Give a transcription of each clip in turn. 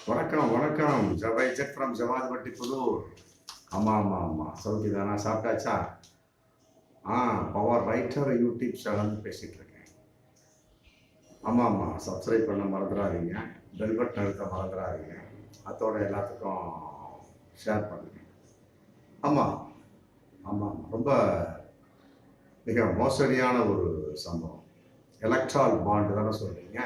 வணக்கம் வணக்கம். ஜவை jet from Javadupatti Pudur. ஆமாம் சௌக்கியதானா? சாப்பிட்டாச்சா? ஆ பவர் ரைட்டர் யூடியூப் சேனல் பேசிகிட்டு இருக்கேன். ஆமாம் சப்ஸ்கிரைப் பண்ண மறந்துடாதீங்க, பெல் பட்டன் அழுத்த மறந்துடாதீங்க, அதோட எல்லாத்துக்கும் ஷேர் பண்ணுங்க. ஆமாம் ரொம்ப மிக மோசடியான ஒரு சம்பவம். எலக்ட்ரால் பாண்டு தானே சொல்கிறீங்க?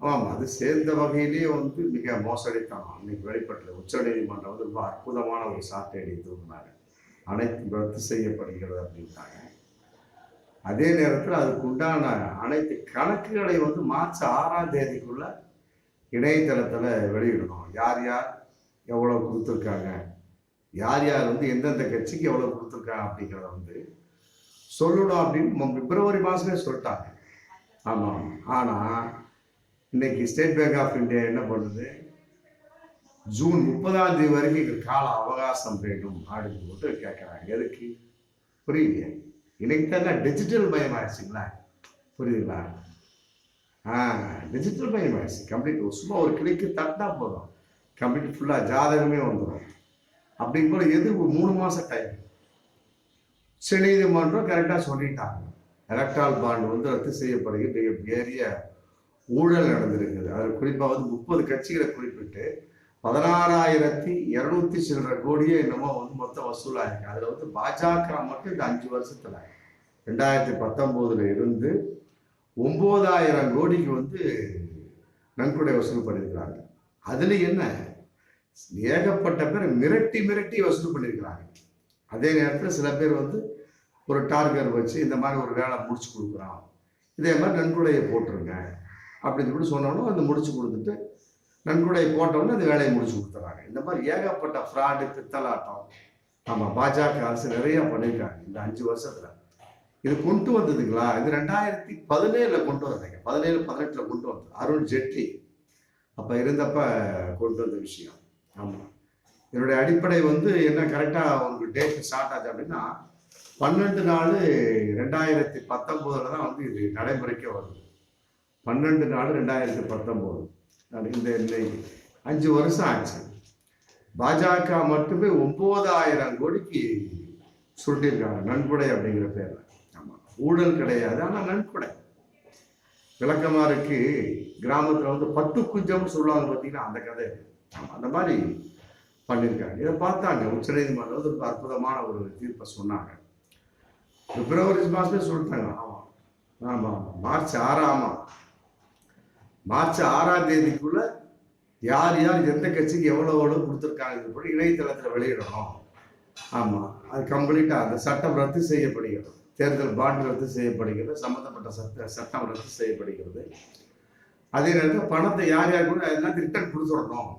ஆமாம், அது சேர்ந்த வகையிலேயே மிக மோசடித்தனம் இன்னைக்கு வெளிப்பட்டது. உச்சநீதிமன்றம் ரொம்ப அற்புதமான ஒரு சாட்டையடி தூங்கினாங்க. அனைத்து ரத்து செய்யப்படுகிறது அப்படின்ட்டாங்க. அதே நேரத்தில் அதுக்கு உண்டான அனைத்து கணக்குகளை மார்ச் 6ஆம் தேதிக்குள்ள இணையதளத்தில் வெளியிடணும். யார் யார் எவ்வளவு கொடுத்துருக்காங்க, யார் யார் எந்தெந்த கட்சிக்கு எவ்வளவு கொடுத்துருக்காங்க அப்படிங்கிறத சொல்லணும் அப்படின்னு பிப்ரவரி மாதமே சொல்லிட்டாங்க. ஆமாம், ஆனால் இன்னைக்கு ஸ்டேட் பேங்க் ஆஃப் இந்தியா என்ன பண்ணுது, ஜூன் 30ஆம் தேதி வரைக்கும் கால அவகாசம் வேண்டும் அப்படின்னு போட்டு கேட்குறாங்க. எதுக்கு புரியலையே? இன்னைக்கு தான் டிஜிட்டல் மயம் ஆயிடுச்சுங்களா? புரியுதுங்களா? டிஜிட்டல் மயம் ஆயிடுச்சு கம்ப்ளீட். சும்மா ஒரு கிளிக்கு தட்டினா போதும், கம்ப்ளீட் ஃபுல்லாக ஜாதகமே வந்துடும். அப்படிங்கும்போது எது 3 மாதம் டைம். உச்சநீதிமன்றம் கரெக்டாக சொல்லிட்டாங்க, எலக்ட்ரால் பாண்ட் ரத்து செய்யப்படுகிற பெரிய ஊழல் நடந்திருக்குது. அதில் குறிப்பாக 30 கட்சிகளை குறிப்பிட்டு 16,200 சில்லற கோடியே என்னமோ மொத்தம் வசூலாயிருக்கு. அதில் பாஜக மட்டும் இந்த 5 வருஷத்துல 2019 இருந்து 9,000 கோடிக்கு நன்கொடை வசூல் பண்ணியிருக்கிறாங்க. அதுல என்ன ஏகப்பட்ட பேர் மிரட்டி வசூல் பண்ணியிருக்கிறாங்க. அதே நேரத்தில் சில பேர் ஒரு டார்கெட் வச்சு இந்த மாதிரி ஒரு வேலை முடிச்சு கொடுக்குறோம், இதே மாதிரி நன்கொடையை போட்டுருங்க அப்படின்னு சொல்லி சொன்னோம்னா அந்த முடிச்சு கொடுத்துட்டு நன்கொடை போட்டோம்னா அந்த வேலையை முடிச்சு கொடுத்துறாங்க. இந்த மாதிரி ஏகப்பட்ட ஃப்ராடு பித்தலாட்டம். ஆமாம், பாஜக அரசு நிறைய பண்ணியிருக்காங்க இந்த 5 வருஷத்துல. இது கொண்டு வந்ததுங்களா? இது 2017 கொண்டு வந்தாங்க, 17-18 கொண்டு வந்தது. அருண் ஜெட்லி அப்ப இருந்தப்ப கொண்டு வந்த விஷயம். ஆமாம், என்னுடைய அடிப்படை என்ன கரெக்டாக உங்களுக்கு டேட் ஸ்டார்ட் ஆச்சு அப்படின்னா 12/4/2019 தான் இது நடைமுறைக்கே வருது. 12/4/2019. இந்த 5 வருஷம் ஆச்சு. பாஜக மட்டுமே 9,000 கோடிக்கு சுருட்டியிருக்காங்க நன்கொடை அப்படிங்கிற பேர்ல. ஆமா, ஊழல் கிடையாது, ஆனா நன்கொடை. விளக்கமாருக்கு கிராமத்துல பட்டு குஞ்சம்னு சொல்லுவாங்க பார்த்தீங்கன்னா, அந்த கதை. அந்த மாதிரி பண்ணியிருக்காங்க. இதை பார்த்தாங்க உச்சநீதிமன்றம் ஒரு அற்புதமான ஒரு தீர்ப்பை சொன்னாங்க. பிப்ரவரி மாசமே சொல்லிட்டாங்க. ஆமா மார்ச் 6ஆம் தேதிக்குள்ள யார் யார் எந்த கட்சிக்கு எவ்வளவு கொடுத்துருக்காங்க இணையதளத்தில் வெளியிடணும். ஆமா, அது கம்ப்ளீட்டா அந்த சட்டம் ரத்து செய்யப்படுகிறது. தேர்தல் பாண்டு ரத்து செய்யப்படுகிறது, சம்பந்தப்பட்ட சட்டம் ரத்து செய்யப்படுகிறது. அதே நேரத்தில் பணத்தை யார் யார் கூட எல்லாம் ரிட்டர்ன் கொடுத்துடணும்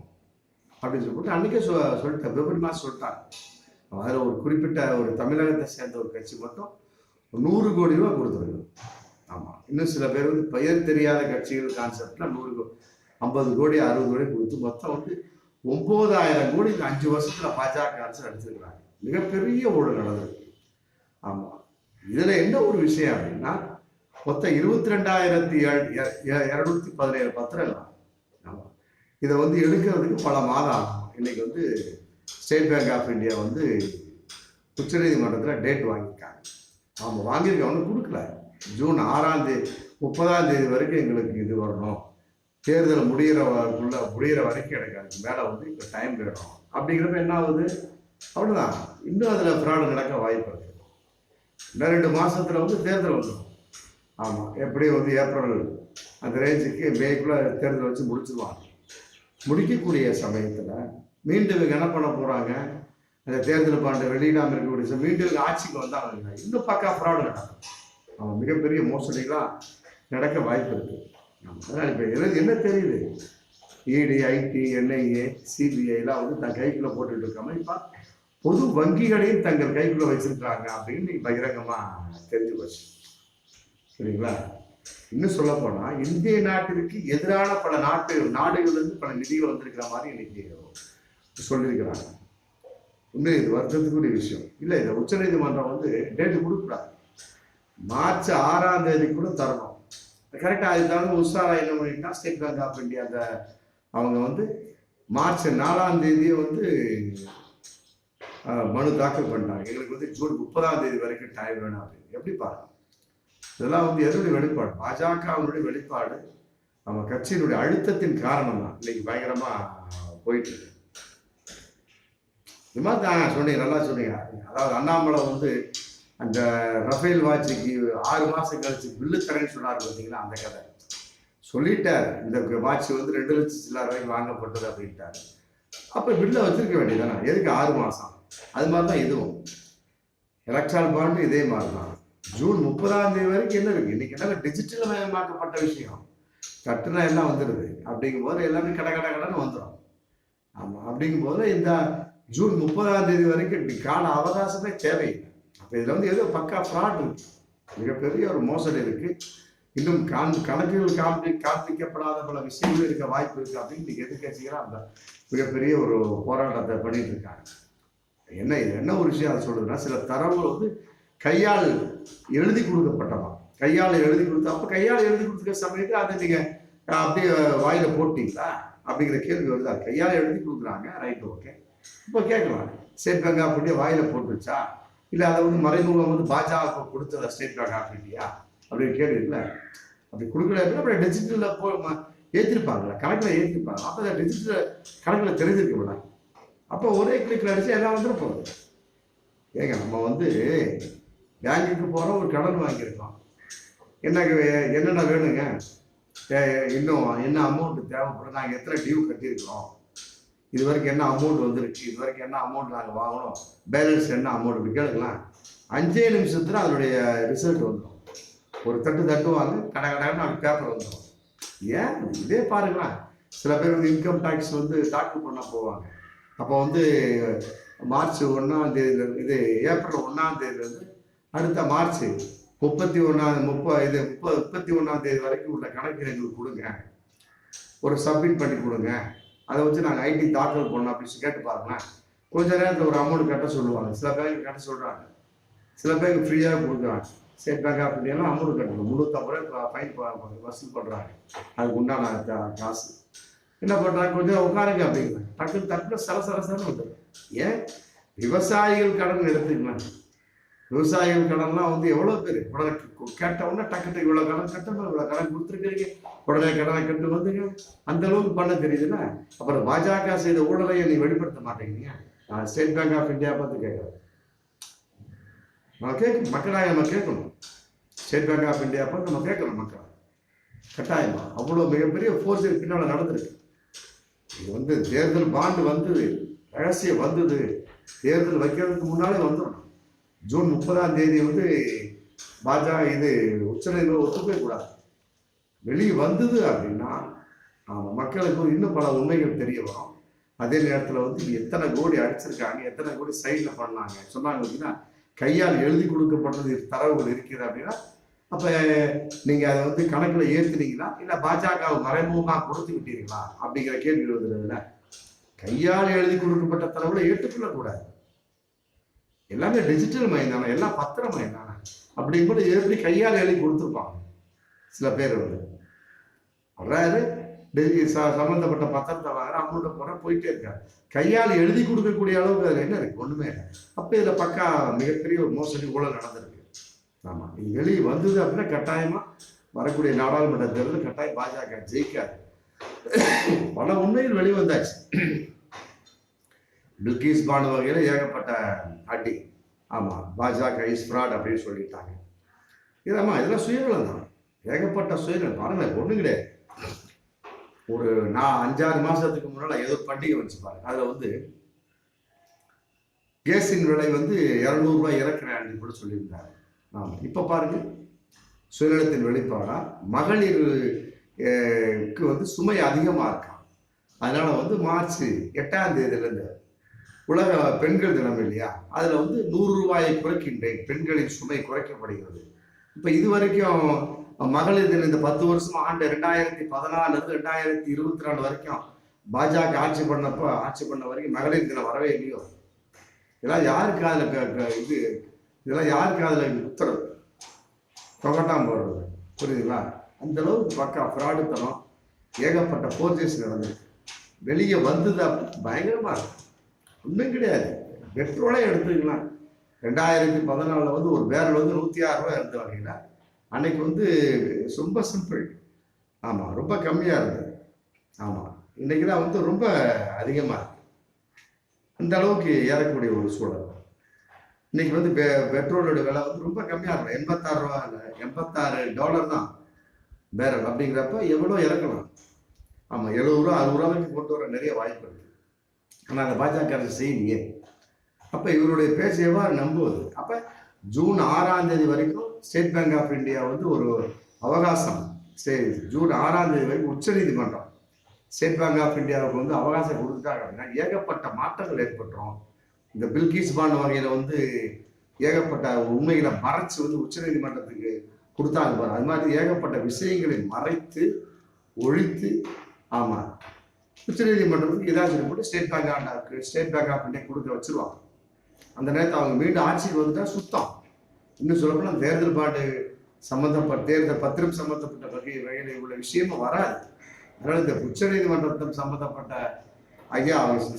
அப்படின்னு சொல்லிட்டு அன்னைக்கே சொல்லிட்டேன். பிப்ரவரி மாதம் சொல்லிட்டாங்க. அதில் ஒரு குறிப்பிட்ட ஒரு தமிழகத்தை சேர்ந்த ஒரு கட்சி மட்டும் 100 கோடி ரூபா கொடுத்துருக்கு. ஆமாம், இன்னும் சில பேர் பெயர் தெரியாத கட்சிகள் கான்செப்ட்ல 50 கோடி 60 கோடி கொடுத்து மொத்தம் 9,000 கோடி இந்த 5 வருஷத்துல பாஜக அரசு அடிச்சிருக்கிறாங்க. மிகப்பெரிய ஊழல் நடந்திருக்கு. ஆமா, இதுல என்ன ஒரு விஷயம் அப்படின்னா மொத்தம் 22,217 பத்திரங்கள். ஆமா, இதை எடுக்கிறதுக்கு பல மாதம் ஆகும். இன்னைக்கு ஸ்டேட் பேங்க் ஆஃப் இந்தியா உச்சநீதிமன்றத்தில் டேட் வாங்கியிருக்காங்க. ஆமாம், வாங்கியிருக்காங்க, கொடுக்கல. ஜூன் 6ஆம் தேதி 30ஆம் தேதி வரைக்கும் எங்களுக்கு இது வரணும், தேர்தல் முடிகிற வரைக்கும் எனக்கு அதுக்கு மேலே இப்போ டைம் வேணும் அப்படிங்கிறப்ப என்ன ஆகுது? அவ்வளோதான். இன்னும் அதில் ஃப்ராடு நடக்க வாய்ப்பு இருக்கு. இன்னும் 2 மாசத்துல தேர்தல் வந்துடும். ஆமாம், எப்படி ஏப்ரல் அந்த ரேஞ்சுக்கு மேக்குள்ள தேர்தல் வச்சு முடிச்சிருவாங்க. முடிக்கக்கூடிய சமயத்தில் மீண்டும் என்ன பண்ண போகிறாங்க? அந்த தேர்தல் பாண்டை வெளியிடாமல் இருக்கக்கூடிய மீண்டும் ஆட்சிக்கு வந்தாங்க, இன்னும் பக்கா ஃப்ராடு நடக்கும். அவன் மிகப்பெரிய மோசடிகளாக நடக்க வாய்ப்பு இருக்கு. அதனால் இப்போ என்ன தெரியுது, இடி, ஐடி, என்ஐஏ, சிபிஐலாம் தன் கைக்குள்ள போட்டுட்டு இருக்காம இப்போ பொது வங்கிகளையும் தங்கள் கைக்குள்ள வச்சிருக்காங்க அப்படின்னு பகிரங்கமா தெரிஞ்சு போச்சு. சரிங்களா? இன்னும் சொல்ல போனா இந்திய நாட்டிற்கு எதிரான பல நாடுகள்லேருந்து பல நிதிகள் வந்திருக்கிற மாதிரி இன்னைக்கு சொல்லியிருக்கிறாங்க. உண்மை, இது வருத்தத்துக்குரிய விஷயம் இல்லை. இதை உச்சநீதிமன்றம் டேட்டு கொடுக்கூடாது, மார்ச் 6ஆம் தேதிக்குள்ள தரணும். கரெக்டாக அது தவிர உஷாரா என்ன பண்ணிட்டா ஸ்டேட் பேங்க் ஆஃப் இந்தியா அந்த அவங்க வந்து மார்ச் 4ஆம் தேதியே வந்து மனு தாக்கல் பண்ணிட்டாங்க. எங்களுக்கு வந்து ஜூன் 30ஆம் தேதி வரைக்கும் டைம் வேணும் அப்படின்னு. எப்படி பாருங்க, இதெல்லாம் வந்து எதனுடைய வெளிப்பாடு? பாஜகவினுடைய வெளிப்பாடு. நம்ம கட்சியினுடைய அழுத்தத்தின் காரணம் தான் இன்னைக்கு பயங்கரமா போயிட்டு இருக்கு. இது மாதிரி தான் சொன்னீங்க, நல்லா சொன்னீங்க. அதாவது அண்ணாமலை வந்து அந்த ரஃபேல் வாட்சிக்கு 6 மாசம் கழிச்சு பில்லு தரேன்னு சொன்னார் பார்த்தீங்களா, அந்த கதை சொல்லிட்டார். இந்த வாட்ச் வந்து 2 லட்சம் சில்லறை வரைக்கும் வாங்கப்பட்டது அப்படின்ட்டாரு. அப்ப பில்லை வச்சிருக்க வேண்டியதானே, எதுக்கு 6 மாசம்? அது மாதிரி தான் இதுவும் எலக்ட்ரால் பாண்டு இதே மாதிரி தான். ஜூன் 30ஆம் தேதி வரைக்கும் என்ன இருக்கு? இன்னைக்கு என்ன டிஜிட்டல் மயமாக்கப்பட்ட விஷயம், கட்டுனா எல்லாம் வந்துடுது. அப்படிங்கும் போது எல்லாமே கடன்னு வந்துடும். ஆமா, அப்படிங்கும் போது இந்த ஜூன் 30ஆம் தேதி வரைக்கும் கால அவகாசமே தேவையில்லை. அப்ப இதுல வந்து ஏதோ பக்கா ஃப்ராட் இருக்கு, மிகப்பெரிய ஒரு மோசடி இருக்கு. இன்னும் கணக்குகள் காண்பிக்கப்படாத பல விஷயங்கள் இருக்க வாய்ப்பு இருக்கு அப்படின்னு எதிர்கட்சிகள் அந்த மிகப்பெரிய ஒரு போராட்டத்தை பண்ணிட்டு இருக்காங்க. என்ன இது என்ன ஒரு விஷயம் அதை சொல்றதுன்னா, சில தரவுகள் வந்து கையால் எழுதி கொடுக்கப்பட்டதான். கையால் எழுதி கொடுத்தா, அப்ப கையால் எழுதி கொடுத்துக்க சமயத்தில் அதை நீங்க அப்படியே வாயில போட்டீங்களா அப்படிங்கிற கேள்வி வருதா? கையால் எழுதி கொடுக்குறாங்க, ரைட், ஓகே. இப்போ கேட்கலாம், ஸ்டேட் பேங்க் ஆஃப் இந்தியா வாயில போட்டுருச்சா, இல்லை அதை வந்து மறைமுகம் வந்து பாஜக கொடுத்ததா ஸ்டேட் பேங்க் ஆஃப் இந்தியா அப்படின்னு கேள்வி இல்லை. அப்படி கொடுக்கல அப்படியே டிஜிட்டலில் ஏற்றிருப்பாங்களா, கணக்கில் ஏற்றிருப்பாங்க. அப்போ அதை டிஜிட்டல் கணக்கில் தெரிஞ்சிருக்க மாட்டாங்க. அப்போ ஒரே கிளிக்கில் அடிச்சு எல்லாம் வந்துட போகுது. ஏங்க, நம்ம வந்து பேங்குக்கு போகிறோம், ஒரு கடன் வாங்கியிருக்கோம், என்னென்ன வேணுங்க, இன்னும் என்ன அமௌண்ட் தேவைப்படும், நாங்கள் எத்தனை டியூ கட்டியிருக்கிறோம், இது வரைக்கும் என்ன அமௌண்ட் வந்துருக்கு, இது வரைக்கும் என்ன அமௌண்ட் நாங்கள் வாங்கணும், பேலன்ஸ் என்ன அமௌண்ட், இப்படி கேளுங்களேன். 5 நிமிஷத்துல அதனுடைய ரிசல்ட் வந்துடும். ஒரு தட்டுவாங்க, கடன்னு அது பேப்பர் வந்துடும். ஏன் இதே பாருங்களேன், சில பேர் வந்து இன்கம் டேக்ஸ் வந்து தாக்கல் பண்ண போவாங்க. அப்போ வந்து மார்ச் 1ஆம் தேதியில இது ஏப்ரல் 1ஆம் தேதியிலேருந்து அடுத்த மார்ச் 31ஆம் தேதி வரைக்கும் உள்ள கணக்கு எங்களுக்கு கொடுங்க, ஒரு சப்மிட் பண்ணி கொடுங்க, அதை வச்சு நாங்கள் ஐடி தாக்கல் பண்ணோம் அப்படின்னு கேட்டு பாருங்களேன். கொஞ்ச நேரத்தில் ஒரு அமௌண்ட் கட்ட சொல்லுவாங்க. சில பேருக்கு கட்ட சொல்கிறாங்க, சில பேருக்கு ஃப்ரீயாக கொடுக்குறாங்க. ஸ்டேட் பேங்க் ஆஃப் இந்தியாலாம் அமௌண்ட் கட்டணும், 350 ரூபாய் ஃபைன் வசூல் பண்ணுறாங்க. அதுக்கு உண்டான காசு என்ன பண்ணுறாங்க, கொஞ்சம் உட்காருங்க அப்படிங்கிறாங்க. டக்குன்னு சரசரன்னு வந்துடும். ஏன்? விவசாயிகள் கடன் எடுத்துக்கலாம். விவசாயிகள் கடன்லாம் வந்து எவ்வளோ பேர் உடனே கேட்ட உடனே டக்குட்டு இவ்வளோ கடன் கட்டணும், இவ்வளோ கடன் கொடுத்துருக்கிறீங்க, உடனே கடனை கட்டு வந்துங்க, அந்த அளவுக்கு பண்ண தெரியுதுன்னா அப்புறம் பாஜக செய்த ஊழலை நீ வெளிப்படுத்த மாட்டேங்கிறீங்க. நான் ஸ்டேட் பேங்க் ஆஃப் இந்தியா பார்த்து கேட்குறேன். மக்களாக நம்ம கேட்கணும். ஸ்டேட் பேங்க் ஆஃப் இந்தியா பார்த்து நம்ம கேட்கணும் மக்கள் கட்டாயமா. அவ்வளோ மிகப்பெரிய ஃபோர்ஸ் பின்னால் நடந்திருக்கு. இது வந்து தேர்தல் பாண்டு வந்தது, ரகசியம் வந்தது, தேர்தல் வைக்கிறதுக்கு முன்னாலே வந்துடும். ஜூன் 30ஆம் தேதி வந்து பாஜக இது உச்சநீதிமன்றம் ஒத்துக்கவே கூடாது. வெளியே வந்தது அப்படின்னா மக்களுக்கு இன்னும் பல உண்மைகள் தெரிய வரும். அதே நேரத்தில் வந்து எத்தனை கோடி அடிச்சிருக்காங்க, எத்தனை கோடி சைடில் பண்ணாங்க சொன்னாங்க அப்படின்னா, கையால் எழுதி கொடுக்கப்பட்டது தரவுகள் இருக்கிறது அப்படின்னா, அப்போ நீங்கள் அதை வந்து கணக்கில் ஏற்றுனீங்களா, இல்லை பாஜகவை மறைமுகமாக கொடுத்து விட்டீர்களா அப்படிங்கிற கேள்வி எழுதுறதுல, கையால் எழுதி கொடுக்கப்பட்ட தரவுகளை ஏற்றுக்கொள்ளக்கூடாது. எல்லாமே டிஜிட்டல் மயம் தானே, எல்லாம் பத்திரம் மயம் தானே. அப்படிங்கும்போது எப்படி கையால் எழுதி கொடுத்துருப்பாங்க. சில பேர் வந்து வர்றாரு, சம்மந்தப்பட்ட பத்திரத்தை வாங்குற, அமௌண்ட்டை போற போயிட்டே இருக்காரு. கையால் எழுதி கொடுக்கக்கூடிய அளவுக்கு அதில் என்ன இருக்கு? ஒண்ணுமே இல்லை. அப்போ இதில் பக்கா மிகப்பெரிய ஒரு மோசடி ஊழல் நடந்திருக்கு. ஆமா, இது வெளியே வந்தது அப்படின்னா கட்டாயமா வரக்கூடிய நாடாளுமன்ற தேர்தல் கட்டாயம் பாஜக ஜெயிக்காது. பல உண்மைகள் வெளிவந்தாச்சு. பில்கிஸ் பானு வகையில ஏகப்பட்ட அடி. ஆமா, பாஜக இஸ் ஃப்ராட் அப்படின்னு சொல்லிட்டாங்க. இதம்மா இதெல்லாம் சுயநலம் தான், ஏகப்பட்ட சுயநலம். பாருங்க, ஒண்ணு கிடையாது. ஒரு 5-6 மாசத்துக்கு முன்னால ஏதோ பண்டிகை வந்துச்சு பாருங்க, அதுல வந்து கேஸின் விலை வந்து 200 ரூபாய் இறக்குறேன் கூட சொல்லியிருந்தாரு. ஆமா, இப்ப பாருங்க சுயநலத்தின் வெளிப்பாடா மகளிருக்கு வந்து சுமை அதிகமா இருக்கான். அதனால வந்து மார்ச் 8ஆம் தேதியிலிருந்து உலக பெண்கள் தினம் இல்லையா, அதுல வந்து 100 ரூபாயை குறைக்கின்றேன், பெண்களின் சுமை குறைக்கப்படுகிறது. இப்ப இது வரைக்கும் மகளிர் தினம் இந்த 10 வருஷம் ஆண்டு 2014 இருந்து 2024 வரைக்கும் பாஜக ஆட்சி பண்ண வரைக்கும் மகளிர் தினம் வரவே இல்லையோ. இதெல்லாம் யாருக்கு அதுல இதெல்லாம் யாருக்கு அதுல உத்தரவு தொகட்டாம போடுறது, புரியுதுங்களா? அந்த அளவுக்கு பக்கா ஃப்ராடுத்தனம், ஏகப்பட்ட போர்ஜஸ் நடந்திருக்கு. வெளியே வந்தது பயங்கரமா இருக்கும். ஒன்றும் கிடையாது. பெட்ரோலே எடுத்துக்கலாம். 2014 வந்து ஒரு பேரல் வந்து 106 ரூபாய் இருந்த வகையில் அன்னைக்கு வந்து ரொம்ப சிம்பிள். ஆமாம், ரொம்ப கம்மியாக இருந்தது. ஆமாம், இன்னைக்கு தான் வந்து ரொம்ப அதிகமாக இருக்கு. அந்த அளவுக்கு ஏறக்கூடிய ஒரு சூழல். இன்னைக்கு வந்து பெட்ரோலோட விலை வந்து ரொம்ப கம்மியாக இருக்கும். 86 ரூபா இல்லை, $86 தான் பேரல். அப்படிங்கிறப்ப எவ்வளோ இறக்கலாம். ஆமாம், 70 ரூபா 60 ரூபா வரைக்கும் கொண்டு வர நிறைய வாய்ப்பு இருக்குது. ஆனால் அந்த பாஜக அரசு செய்யலையே. அப்போ இவருடைய பேச்சு எவ்வாறு நம்புவது? அப்போ ஜூன் 6ஆம் தேதி வரைக்கும் ஸ்டேட் பேங்க் ஆஃப் இந்தியா வந்து ஒரு அவகாசம், ஜூன் 6ஆம் தேதி வரைக்கும் உச்சநீதிமன்றம் ஸ்டேட் பேங்க் ஆஃப் இந்தியாவுக்கு வந்து அவகாசம் கொடுத்துட்டாங்க அப்படின்னா ஏகப்பட்ட மாற்றங்கள் ஏற்பட்டுரும். இந்த பில்கிஸ் பாண்ட் வகையில் வந்து ஏகப்பட்ட உண்மைகளை மறைச்சு வந்து உச்சநீதிமன்றத்துக்கு கொடுத்தாங்க பாரு. அது மாதிரி ஏகப்பட்ட விஷயங்களை மறைத்து ஒழித்து, ஆமாம், உச்சநீதிமன்றத்துக்கு ஏதாச்சும் போட்டு ஸ்டேட் பேங்க் ஆஃப் இந்தியா கொடுக்க வச்சிருவாங்க. அந்த நேரத்தில் அவங்க மீண்டும் ஆட்சிக்கு வந்துட்டா சுத்தம். இன்னும் சொல்லப்போனால் தேர்தல் பாண்டு சம்பந்தப்பட்ட தேர்தல் பத்திரம் சம்பந்தப்பட்ட வகையில் உள்ள விஷயமும் வராது. அதனால இந்த உச்சநீதிமன்றத்தில் சம்பந்தப்பட்ட ஐயா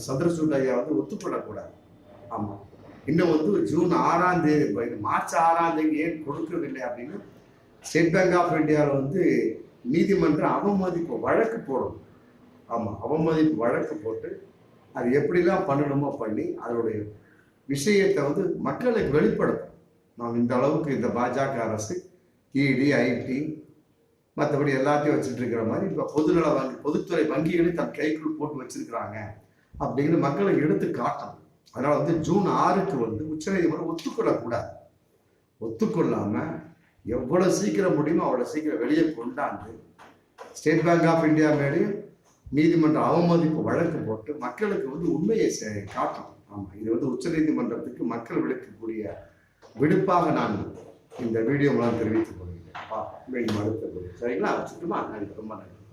சந்திரசூட் ஐயா வந்து ஒத்துக்கொள்ளக்கூடாது. ஆமாம், இன்னும் வந்து ஜூன் 6ஆம் தேதி மார்ச் 6ஆம் தேதி ஏன் கொடுக்கவில்லை அப்படின்னு ஸ்டேட் பேங்க் ஆஃப் இந்தியாவில் வந்து நீதிமன்றம் அவமதிப்பு வழக்கு போடணும். ஆமாம், அவமதிப்பு வழக்கு போட்டு அது எப்படிலாம் பண்ணணுமோ பண்ணி அதனுடைய விஷயத்தை வந்து மக்களுக்கு வெளிப்படுத்தும். நாம் இந்த அளவுக்கு இந்த பாஜக அரசு இடி ஐடி மற்றபடி எல்லாத்தையும் வச்சுட்டு இருக்கிற மாதிரி இப்போ பொதுத்துறை வங்கிகளை தன் கைக்குள் போட்டு வச்சிருக்கிறாங்க அப்படிங்கிற மக்களுக்கு எடுத்து காட்டணும். அதனால வந்து ஜூன் 6க்கு வந்து உச்சநீதிமன்றம் ஒத்துக்கொள்ளக்கூடாது. ஒத்துக்கொள்ளாம எவ்வளவு சீக்கிரம் முடியுமோ அவ்வளவு சீக்கிரம் வெளியே கொண்டாந்து ஸ்டேட் பேங்க் ஆஃப் இந்தியா மேலேயும் நீதிமன்ற அவமதிப்பு வழக்கு போட்டு மக்களுக்கு வந்து உண்மையை காட்டணும். ஆமாம், இது வந்து உச்சநீதிமன்றத்துக்கு மக்கள் விடுக்கக்கூடிய விடுப்பாக நான் இந்த வீடியோ மூலம் தெரிவித்துக் கொள்கிறேன். மீண்டும் அடுத்த சரிங்களா? வச்சுட்டுமா? நன்றி, ரொம்ப நன்றி.